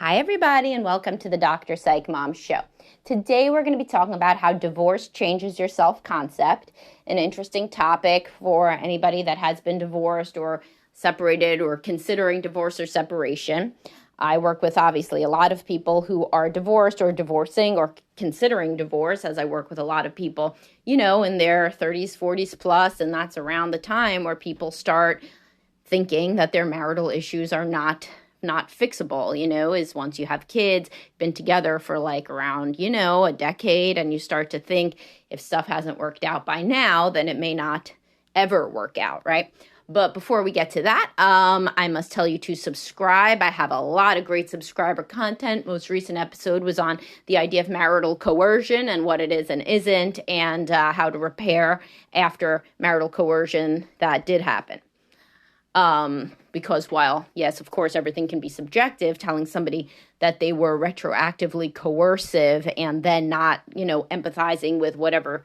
Hi, everybody, and welcome to the Dr. Psych Mom Show. Today, we're going to be talking about how divorce changes your self-concept, an interesting topic for anybody that has been divorced or separated or considering divorce or separation. I work with, obviously, a lot of people who are divorced or divorcing or considering divorce, as I work with a lot of people, in their 30s, 40s plus, and that's around the time where people start thinking that their marital issues are not fixable, is once you have kids, been together for around, a decade, and you start to think if stuff hasn't worked out by now, then it may not ever work out, right? But before we get to that, I must tell you to subscribe. I have a lot of great subscriber content. Most recent episode was on the idea of marital coercion and what it is and isn't, and how to repair after marital coercion that did happen. Because while, yes, of course, everything can be subjective, telling somebody that they were retroactively coercive and then not, empathizing with whatever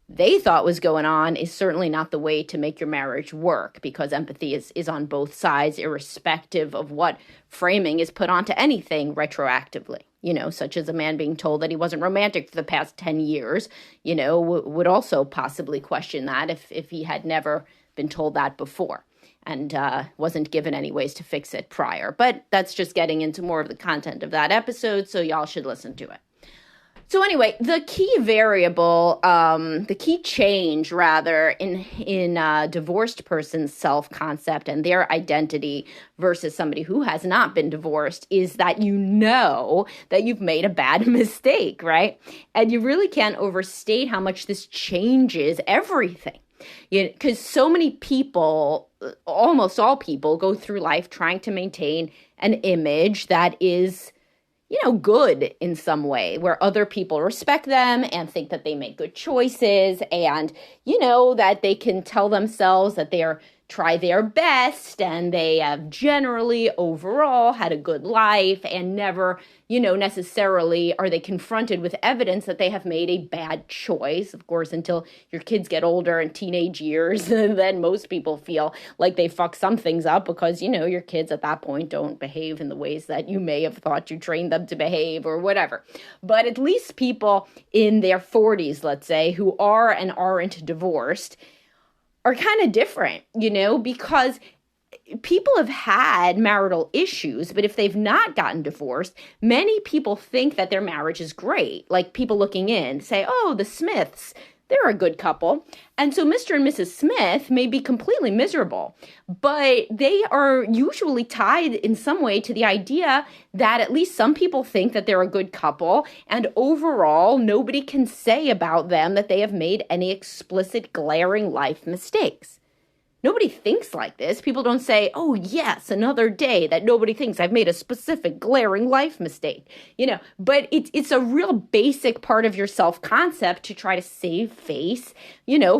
they thought was going on is certainly not the way to make your marriage work, because empathy is on both sides, irrespective of what framing is put onto anything retroactively. Such as a man being told that he wasn't romantic for the past 10 years, would also possibly question that if he had never been told that before. And wasn't given any ways to fix it prior. But that's just getting into more of the content of that episode, so y'all should listen to it. So anyway, the key variable, the key change, rather, in a divorced person's self-concept and their identity versus somebody who has not been divorced is that that you've made a bad mistake, right? And you really can't overstate how much this changes everything. Because so many people, almost all people, go through life trying to maintain an image that is, good in some way, where other people respect them and think that they make good choices and, that they can tell themselves that they try their best and they have generally overall had a good life and never, necessarily are they confronted with evidence that they have made a bad choice. Of course, until your kids get older and teenage years, then most people feel like they fuck some things up because, your kids at that point don't behave in the ways that you may have thought you trained them to behave or whatever. But at least people in their 40s, let's say, who are and aren't divorced are kind of different, because people have had marital issues, but if they've not gotten divorced, many people think that their marriage is great. Like people looking in say, oh, the Smiths, they're a good couple. And so Mr. and Mrs. Smith may be completely miserable, but they are usually tied in some way to the idea that at least some people think that they're a good couple. And overall, nobody can say about them that they have made any explicit glaring life mistakes. Nobody thinks like this. People don't say, oh, yes, another day that nobody thinks I've made a specific glaring life mistake, but it's a real basic part of your self-concept to try to save face,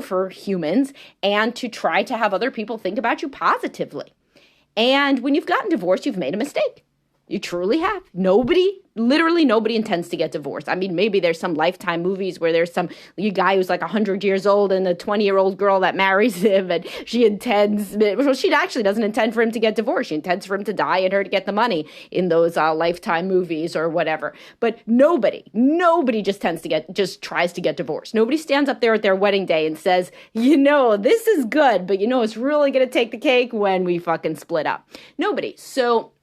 for humans and to try to have other people think about you positively. And when you've gotten divorced, you've made a mistake. You truly have. Literally nobody intends to get divorced. I mean, maybe there's some Lifetime movies where there's some guy who's like 100 years old and a 20-year-old girl that marries him and she actually doesn't intend for him to get divorced. She intends for him to die and her to get the money in those Lifetime movies or whatever. But nobody just tries to get divorced. Nobody stands up there at their wedding day and says, this is good, but it's really going to take the cake when we fucking split up. Nobody. So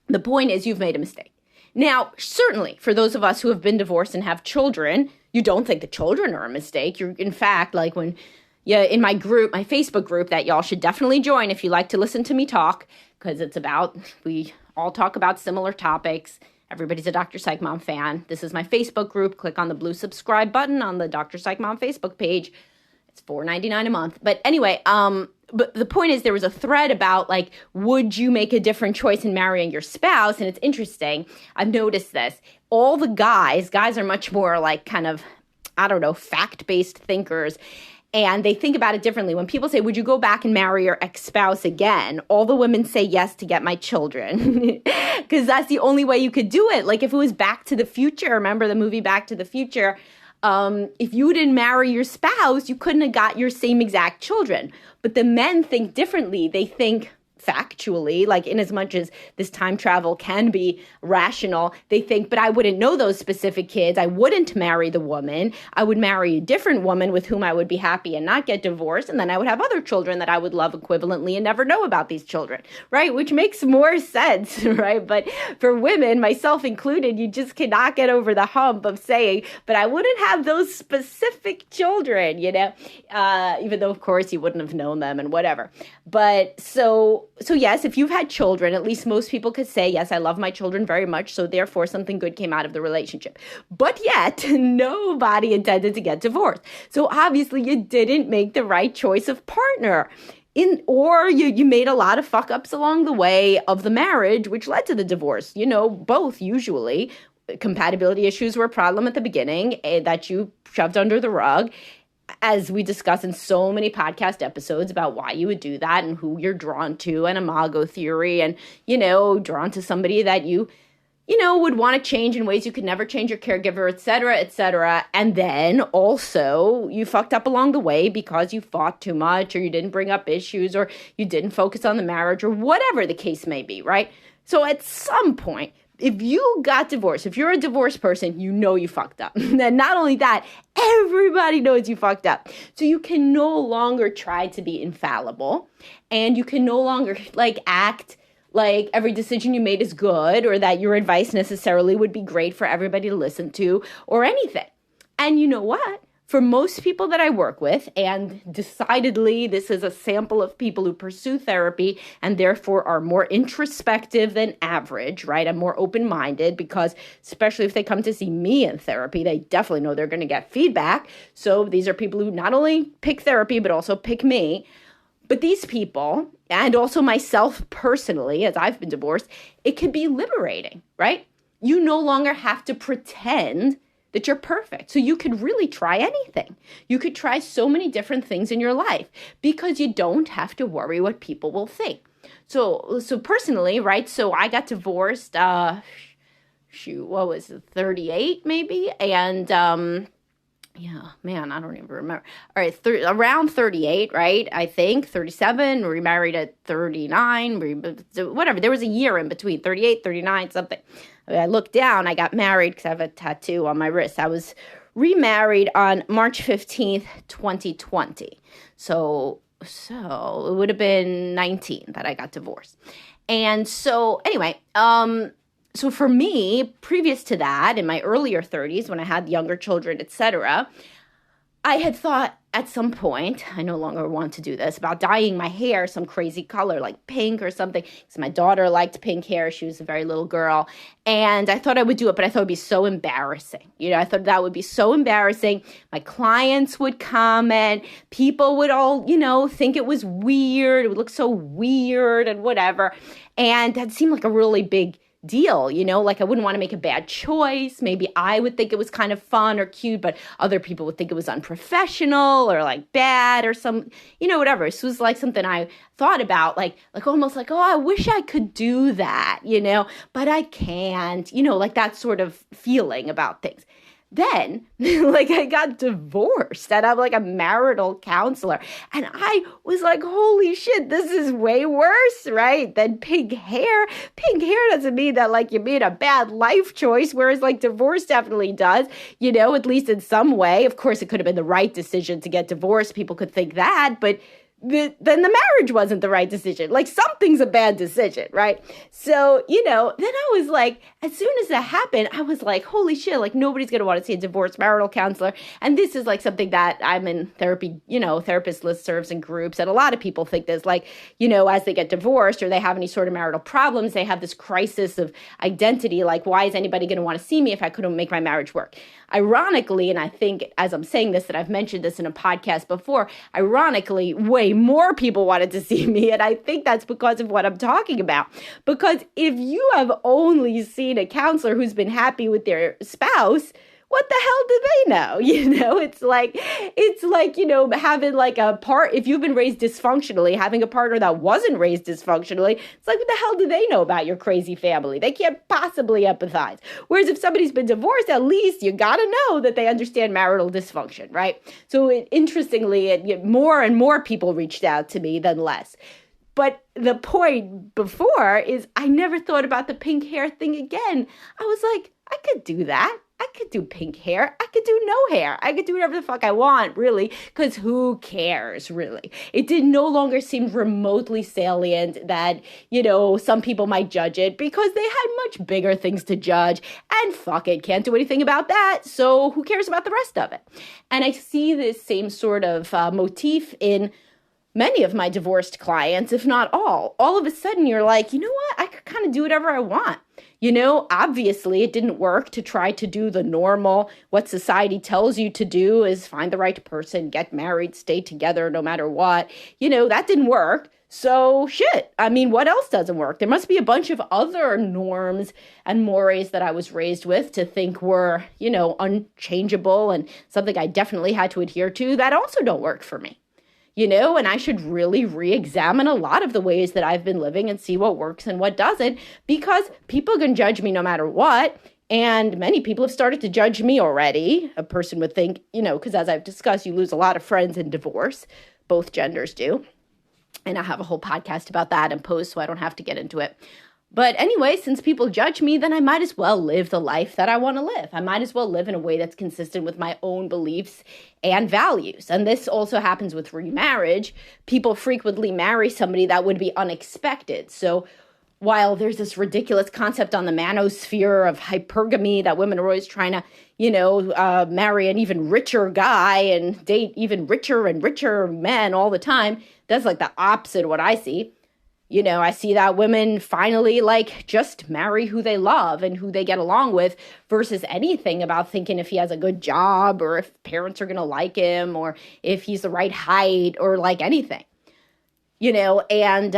the point is you've made a mistake. Now, certainly, for those of us who have been divorced and have children, you don't think the children are a mistake. You're, in fact, like when, in my group, my Facebook group that y'all should definitely join if you like to listen to me talk, because we all talk about similar topics. Everybody's a Dr. Psych Mom fan. This is my Facebook group. Click on the blue subscribe button on the Dr. Psych Mom Facebook page. It's $4.99 a month. But anyway, but the point is there was a thread about would you make a different choice in marrying your spouse? And it's interesting. I've noticed this. All the guys are much more fact-based thinkers. And they think about it differently. When people say, would you go back and marry your ex-spouse again? All the women say yes to get my children. Because that's the only way you could do it. Like if it was Back to the Future, remember the movie Back to the Future? If you didn't marry your spouse, you couldn't have got your same exact children. But the men think differently. They think factually, like in as much as this time travel can be rational, they think, but I wouldn't know those specific kids. I wouldn't marry the woman. I would marry a different woman with whom I would be happy and not get divorced. And then I would have other children that I would love equivalently and never know about these children, right? Which makes more sense, right? But for women, myself included, you just cannot get over the hump of saying, but I wouldn't have those specific children, even though, of course, you wouldn't have known them and whatever. But so yes, if you've had children, at least most people could say, yes, I love my children very much, so therefore something good came out of the relationship. But yet, nobody intended to get divorced. So obviously you didn't make the right choice of partner. Or you made a lot of fuck ups along the way of the marriage, which led to the divorce. Both usually. Compatibility issues were a problem at the beginning that you shoved under the rug, as we discuss in so many podcast episodes about why you would do that and who you're drawn to and imago theory and, drawn to somebody that you would want to change in ways you could never change your caregiver, et cetera, et cetera. And then also you fucked up along the way because you fought too much or you didn't bring up issues or you didn't focus on the marriage or whatever the case may be, right? So at some point, if you got divorced, if you're a divorced person, you fucked up. And not only that, everybody knows you fucked up. So you can no longer try to be infallible and you can no longer act like every decision you made is good or that your advice necessarily would be great for everybody to listen to or anything. And you know what? For most people that I work with, and decidedly this is a sample of people who pursue therapy and therefore are more introspective than average, right? I'm more open-minded because especially if they come to see me in therapy, they definitely know they're going to get feedback. So these are people who not only pick therapy, but also pick me. But these people, and also myself personally, as I've been divorced, it can be liberating, right? You no longer have to pretend that you're perfect. So you could really try anything. You could try so many different things in your life because you don't have to worry what people will think. So personally, right? So I got divorced, 38 maybe? And yeah, man, I don't even remember. All right, around 38, right? I think 37, remarried at 39, whatever. There was a year in between, 38, 39, something. I looked down, I got married because I have a tattoo on my wrist. I was remarried on March 15th, 2020. So it would have been 19 that I got divorced. And so anyway, so for me, previous to that, in my earlier 30s, when I had younger children, etc., I had thought at some point, I no longer want to do this, about dyeing my hair some crazy color, like pink or something. Because my daughter liked pink hair. She was a very little girl. And I thought I would do it, but I thought it would be so embarrassing. I thought that would be so embarrassing. My clients would comment. People would all, think it was weird. It would look so weird and whatever. And that seemed like a really big deal, like I wouldn't want to make a bad choice. Maybe I would think it was kind of fun or cute, but other people would think it was unprofessional or like bad or some, whatever. This was like something I thought about, like almost like, oh, I wish I could do that, but I can't, like that sort of feeling about things. Then, I got divorced and I'm like a marital counselor. And I was like, holy shit, this is way worse, right? Than pink hair. Pink hair doesn't mean that you made a bad life choice, whereas divorce definitely does, at least in some way. Of course, it could have been the right decision to get divorced. People could think that, but then the marriage wasn't the right decision. Something's a bad decision, right? So, then I was like, as soon as that happened, I was like, holy shit, nobody's going to want to see a divorced marital counselor. And this is something that I'm in therapy, therapist listservs and groups. And a lot of people think this, as they get divorced or they have any sort of marital problems, they have this crisis of identity. Why is anybody going to want to see me if I couldn't make my marriage work? Ironically, and I think as I'm saying this, that I've mentioned this in a podcast before, ironically, way more people wanted to see me. And I think that's because of what I'm talking about. Because if you have only seen a counselor who's been happy with their spouse, what the hell do they know? It's like, having if you've been raised dysfunctionally, having a partner that wasn't raised dysfunctionally, it's like, what the hell do they know about your crazy family? They can't possibly empathize. Whereas if somebody's been divorced, at least you got to know that they understand marital dysfunction, right? So interestingly, more and more people reached out to me than less. But the point before is I never thought about the pink hair thing again. I was like, I could do that. I could do pink hair. I could do no hair. I could do whatever the fuck I want, really, because who cares, really? It did no longer seem remotely salient that, some people might judge it because they had much bigger things to judge. And fuck it, can't do anything about that. So who cares about the rest of it? And I see this same sort of motif in many of my divorced clients, if not all. All of a sudden, you're like, you know what? I could kind of do whatever I want. Obviously, it didn't work to try to do the normal, what society tells you to do is find the right person, get married, stay together no matter what. That didn't work. So shit. I mean, what else doesn't work? There must be a bunch of other norms and mores that I was raised with to think were, unchangeable and something I definitely had to adhere to that also don't work for me. And I should really re-examine a lot of the ways that I've been living and see what works and what doesn't, because people can judge me no matter what. And many people have started to judge me already. A person would think, because as I've discussed, you lose a lot of friends in divorce. Both genders do. And I have a whole podcast about that and post, so I don't have to get into it. But anyway, since people judge me, then I might as well live the life that I want to live. I might as well live in a way that's consistent with my own beliefs and values. And this also happens with remarriage. People frequently marry somebody that would be unexpected. So while there's this ridiculous concept on the manosphere of hypergamy that women are always trying to, marry an even richer guy and date even richer and richer men all the time, that's like the opposite of what I see. I see that women finally just marry who they love and who they get along with versus anything about thinking if he has a good job or if parents are going to like him or if he's the right height or anything, and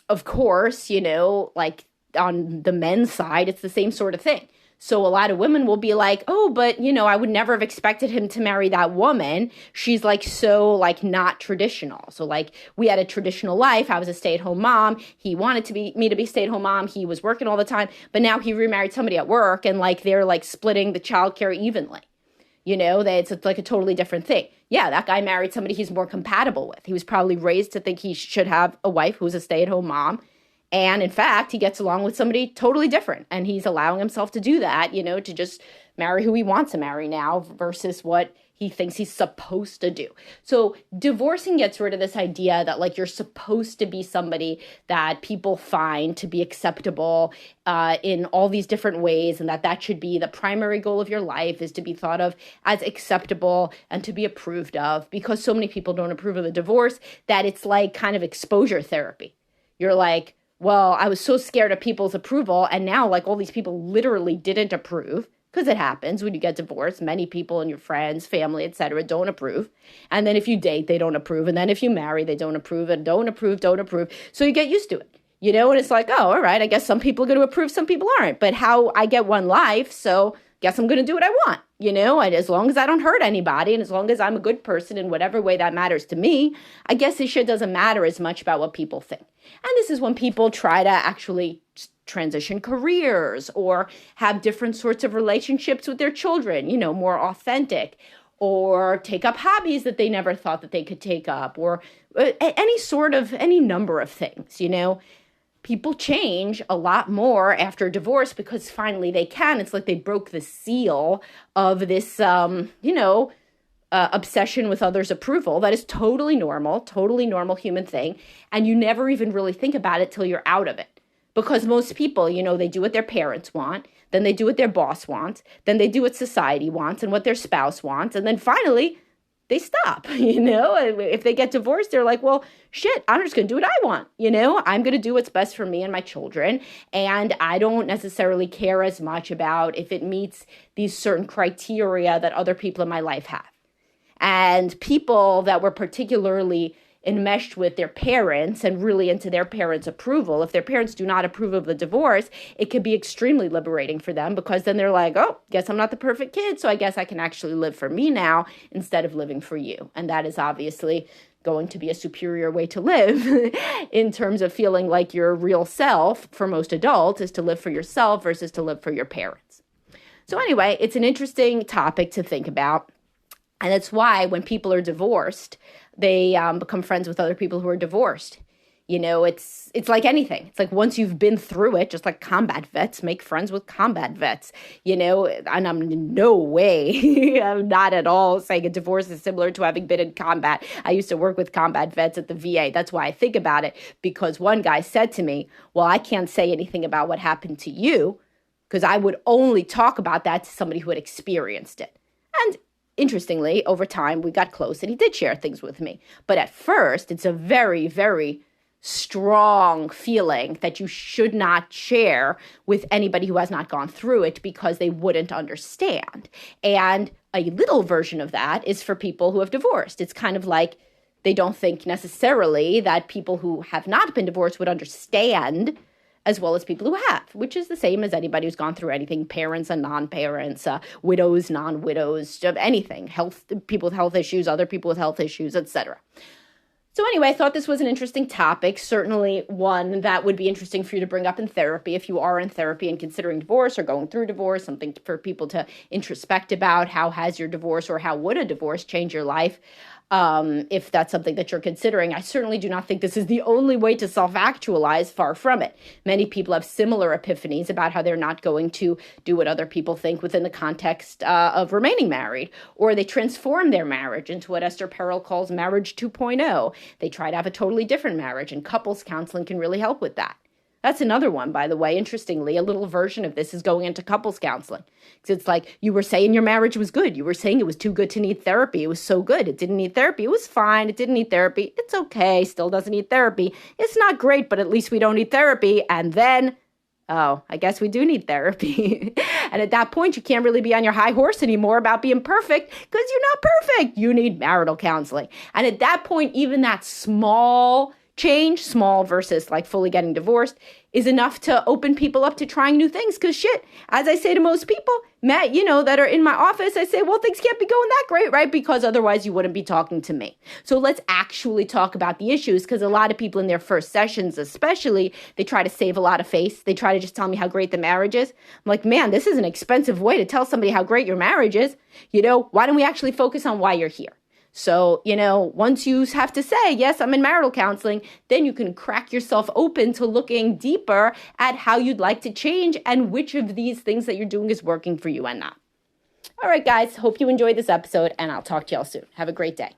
of course, on the men's side, it's the same sort of thing. So a lot of women will be like, oh, but, I would never have expected him to marry that woman. She's so not traditional. So we had a traditional life. I was a stay-at-home mom. He wanted me to be stay-at-home mom. He was working all the time. But now he remarried somebody at work and they're splitting the childcare evenly. It's a totally different thing. Yeah, that guy married somebody he's more compatible with. He was probably raised to think he should have a wife who's a stay-at-home mom. And in fact, he gets along with somebody totally different. And he's allowing himself to do that, to just marry who he wants to marry now versus what he thinks he's supposed to do. So divorcing gets rid of this idea that you're supposed to be somebody that people find to be acceptable in all these different ways, and that should be the primary goal of your life, is to be thought of as acceptable and to be approved of, because so many people don't approve of the divorce that it's kind of exposure therapy. You're like, well, I was so scared of people's approval, and now all these people literally didn't approve, because it happens when you get divorced. Many people in your friends, family, etc. don't approve. And then if you date, they don't approve. And then if you marry, they don't approve and don't approve. So you get used to it, and it's oh, all right, I guess some people are going to approve, some people aren't. But how I get one life, so guess I'm going to do what I want, and as long as I don't hurt anybody and as long as I'm a good person in whatever way that matters to me, I guess this shit doesn't matter as much about what people think. And this is when people try to actually transition careers or have different sorts of relationships with their children, more authentic, or take up hobbies that they never thought that they could take up, or any number of things, People change a lot more after divorce because finally they can. It's they broke the seal of this, obsession with others' approval. That is totally normal human thing. And you never even really think about it till you're out of it. Because most people, they do what their parents want, then they do what their boss wants, then they do what society wants and what their spouse wants, and then finally they stop, If they get divorced, they're like, well, shit, I'm just going to do what I want, I'm going to do what's best for me and my children, and I don't necessarily care as much about if it meets these certain criteria that other people in my life have. And people that were particularly enmeshed with their parents and really into their parents' approval, if their parents do not approve of the divorce, it could be extremely liberating for them, because then they're like, oh, guess I'm not the perfect kid, so I guess I can actually live for me now instead of living for you. And that is obviously going to be a superior way to live in terms of feeling like your real self for most adults is to live for yourself versus to live for your parents. So anyway, it's an interesting topic to think about. And that's why when people are divorced, they become friends with other people who are divorced. It's like anything. It's like once you've been through it, just like combat vets make friends with combat vets, and I'm in no way, I'm not at all saying a divorce is similar to having been in combat. I used to work with combat vets at the VA. That's why I think about it, because one guy said to me, well, I can't say anything about what happened to you because I would only talk about that to somebody who had experienced it. And interestingly, over time, we got close and he did share things with me. But at first, it's a very, very strong feeling that you should not share with anybody who has not gone through it because they wouldn't understand. And a little version of that is for people who have divorced. It's kind of like they don't think necessarily that people who have not been divorced would understand as well as people who have, which is the same as anybody who's gone through anything, parents and non-parents, widows, non-widows, anything, people with health issues, other people with health issues, etc. So anyway, I thought this was an interesting topic, certainly one that would be interesting for you to bring up in therapy if you are in therapy and considering divorce or going through divorce, something for people to introspect about. How has your divorce or how would a divorce change your life? If that's something that you're considering. I certainly do not think this is the only way to self-actualize, far from it. Many people have similar epiphanies about how they're not going to do what other people think within the context of remaining married, or they transform their marriage into what Esther Perel calls marriage 2.0. They try to have a totally different marriage, and couples counseling can really help with that. That's another one, by the way. Interestingly, a little version of this is going into couples counseling. Because it's like, you were saying your marriage was good. You were saying it was too good to need therapy. It was so good. It didn't need therapy. It was fine. It didn't need therapy. It's okay. Still doesn't need therapy. It's not great, but at least we don't need therapy. And then, oh, I guess we do need therapy. And at that point, you can't really be on your high horse anymore about being perfect because you're not perfect. You need marital counseling. And at that point, even that small change, small versus like fully getting divorced, is enough to open people up to trying new things. Because shit, as I say to most people, Matt, that are in my office, I say, well, things can't be going that great, right? Because otherwise you wouldn't be talking to me. So let's actually talk about the issues, because a lot of people in their first sessions, especially, they try to save a lot of face. They try to just tell me how great the marriage is. I'm like, man, this is an expensive way to tell somebody how great your marriage is. Why don't we actually focus on why you're here? So, once you have to say, yes, I'm in marital counseling, then you can crack yourself open to looking deeper at how you'd like to change and which of these things that you're doing is working for you and not. All right, guys, hope you enjoyed this episode, and I'll talk to y'all soon. Have a great day.